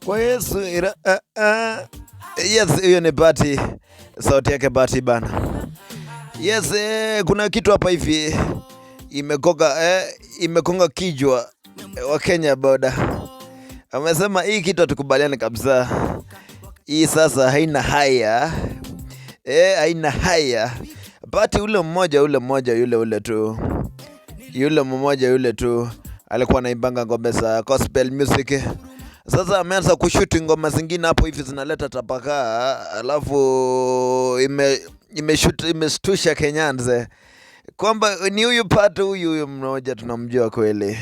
Kwa Yesu Yes, hiyo ni Bahati, sauti yake Bahati bana. Yes, kuna kitu hapa hivi imekonga kijwa wa Kenya boda. Amesema hii kitu hatukubaliani kabisa. Hii sasa haina haya. Haina haya. Bahati ule mmoja yule tu alikuwa anaimbanga ngoma za gospel music. Sasa ameanza kushuti ngoma zingine hapo hivi zinaleta tapakaa, alafu imeshtusha Kenyans kwamba ni huyu Bahati huyu mmoja tunamjua kweli.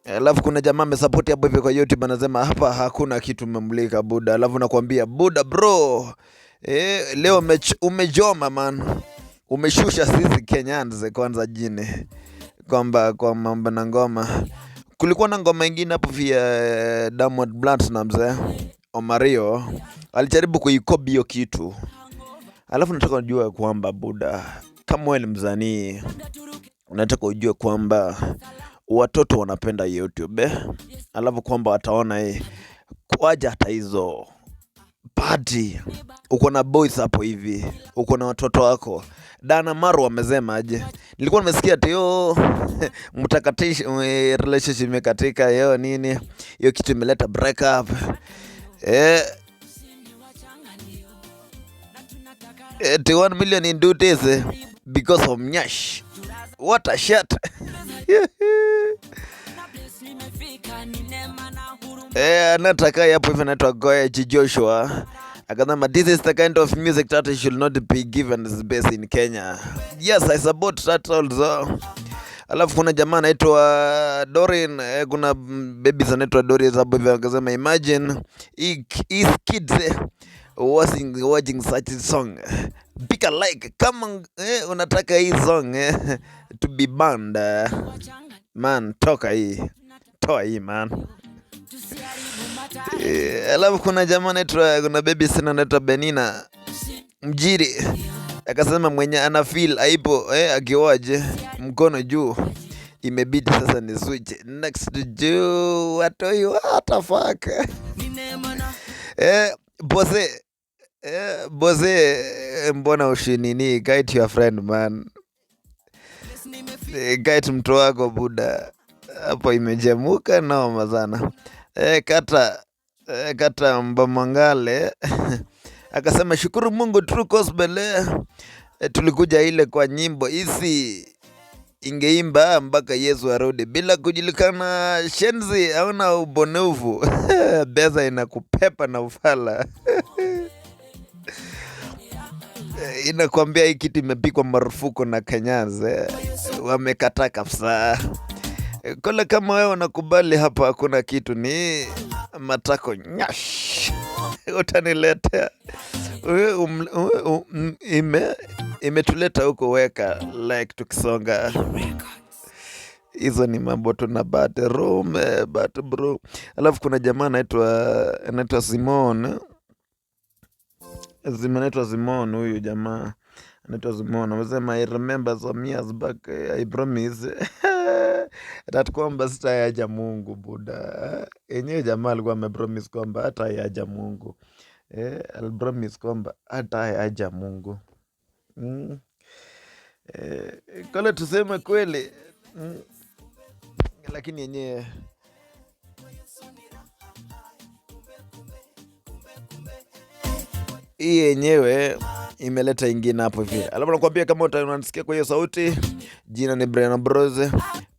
Alafu kuna jamaa amesupport hapo hivi kwa YouTube anasema hapa hakuna kitu memulika Buda. Alafu nakwambia Buda bro, leo umejoma man, umeshusha sisi Kenyans kwanza jini kwamba kwa mambo na ngoma. Kulikuwa na ngoma ingine hapo vya Diamond Platnumz Omario alijaribu kuikopi hiyo kitu. Alafu nataka ujue kwamba Buda, kama wewe ni msanii, unataka ujue kwamba watoto wanapenda YouTube, alafu kwamba wataona kwaja hata hizo party. Uko na boys hapo hivi, uko na watoto wako. Dana Maro amesema aje? Nilikuwa nimesikia ati mtakatishi relationship imekatika nini? Hiyo kitu imeleta break up. 1 million in 2 days because of Nyash. What a shot. Nataka hapo hivi anaitwa Goya Joshua. Akasema this is the kind of music that should not be given space in Kenya. Yes, I support that also. Alafu kuna jamaa anaitwa Dorin, kuna babies anaitwa Dorin hapo hivi akasema imagine his kids watching such a song. Pick a like kama unataka hii song to be banned. Man, toa hii man. Alafu kuna jamaa anaitwa, kuna baby sana anaitwa Benina Mjiri. Akasema mwenye ana feel aipo akiwaje mkono juu imebidi sasa ni switch next to juu watoi what the fuck. Bose mbona ushinini guide your friend man. Guide mtu wako Buda. Hapo imejemuka noma sana. Kata Mbamangale akasema shukuru Mungu True Gospel tulikuja ile kwa nyimbo hizi ingeimba mpaka Yesu arudi bila kujulikana shenzi hauna ubonevu. Beza inakupepa na ufala. Inakwambia hii kitu imepikwa marufuku na Kenyans. Wamekataa kabisa. Kole kama wewe unakubali hapa hakuna kitu ni matako Nyash. Utaniletea. Imetuleta huko weka like tukisonga. Hizo ni mambo tuna Bahati room but bro. Alafu kuna jamaa anaitwa Simon. Anaitwa Simon huyu jamaa. Anaitwa Simon. Anasema I remember some years back I promise that kwamba sitayaja Mungu Buda. Enyewe jamaa alikuwa amepromise kwamba hatayaja Mungu. Alipromise kwamba hatayaja Mungu. Kole tuseme kweli. Lakini yenyewe hii yenyewe imeleta ingine hapo hivi. Alafu nakwambia kama unanisikia kwa hiyo sauti, jina ni Brian Bros.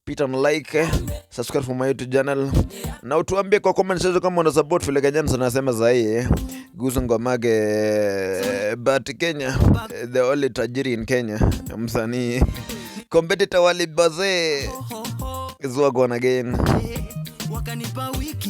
Pita na like, subscribe for my YouTube channel. Na utuambie kwa comment section kama una support vile Kenyans anasema zaidi. Guzo ngomage Bahati Kenya, the only tajiri in Kenya. Msanii competitor wali baze is work on again.